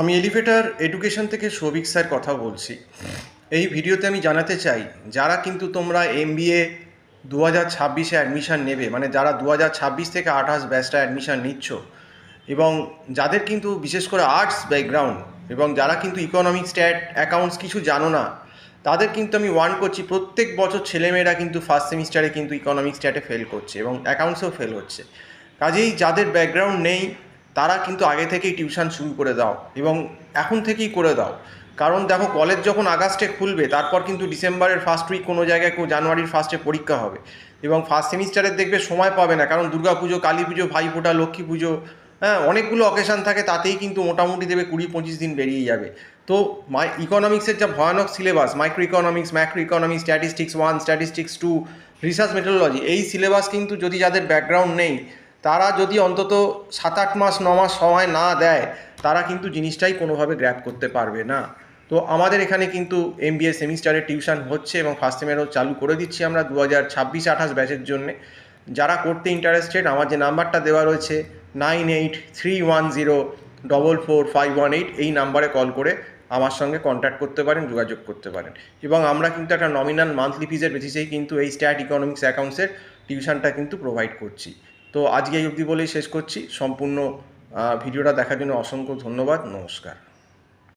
আমি elevator education থেকে Souvik sir কথা বলছি। এই ভিডিওতে আমি জানাতে চাই, যারা কিন্তু তোমরা এমবিএ 2026-এ অ্যাডমিশান নেবে, মানে যারা 2026 থেকে 28 ব্যাচটা অ্যাডমিশান নিচ্ছ, এবং যাদের কিন্তু বিশেষ করে আর্টস ব্যাকগ্রাউন্ড এবং যারা কিন্তু ইকোনমিক্স, স্ট্যাট, অ্যাকাউন্টস কিছু জানো না, তাদের কিন্তু আমি ওয়ার্ন করছি। প্রত্যেক বছর ছেলেমেয়েরা কিন্তু ফার্স্ট সেমিস্টারে কিন্তু ইকোনমিক্স, স্ট্যাটে ফেল করছে এবং অ্যাকাউন্টসেও ফেল হচ্ছে। কাজেই যাদের ব্যাকগ্রাউন্ড নেই তারা কিন্তু আগে থেকেই টিউশন শুরু করে দাও এবং এখন থেকেই করে দাও। কারণ দেখো, কলেজ যখন আগস্টে খুলবে, তারপর কিন্তু ডিসেম্বরের ফার্স্ট উইক কোনো জায়গায়, কেউ জানুয়ারির ফার্স্টে পরীক্ষা হবে এবং ফার্স্ট সেমিস্টারের দেখবে সময় পাবে না, কারণ দুর্গা পুজো, কালী পুজো, ভাইফোঁটা, লক্ষ্মী পুজো, হ্যাঁ অনেকগুলো অকেশান থাকে, তাতেই কিন্তু মোটামুটি দেবে 20-25 দিন বেরিয়ে যাবে। তো ইকোনমিক্সের যা ভয়ানক syllabus, micro economics, macro economics, statistics 1, statistics 2, research methodology, এই সিলেবাস কিন্তু যদি যাদের ব্যাকগ্রাউন্ড নেই, তারা যদি অন্তত 7-8 মাস 9 মাস সময় না দেয়, তারা কিন্তু জিনিসটাই কোনোভাবে গ্র্যাব করতে পারবে না। তো আমাদের এখানে কিন্তু এমবিএ সেমিস্টারের টিউশন হচ্ছে এবং ফার্স্ট সেমেরও চালু করে দিচ্ছি আমরা 2026-28 ব্যাচের জন্যে। যারা করতে ইন্টারেস্টেড, আমার যে নাম্বারটা দেওয়া রয়েছে 9831044518, এই নাম্বারে কল করে আমার সঙ্গে কন্ট্যাক্ট করতে পারেন, যোগাযোগ করতে পারেন। এবং আমরা কিন্তু একটা নমিনাল মান্থলি ফিজের বেসিসেই কিন্তু এই স্ট্যাট, ইকোনমিক্স, অ্যাকাউন্টসের টিউশনটা কিন্তু প্রোভাইড করছি। তো আজকে এই অবধি বলেই শেষ করছি। সম্পূর্ণ ভিডিওটা দেখার জন্য অসংখ্য ধন্যবাদ। নমস্কার।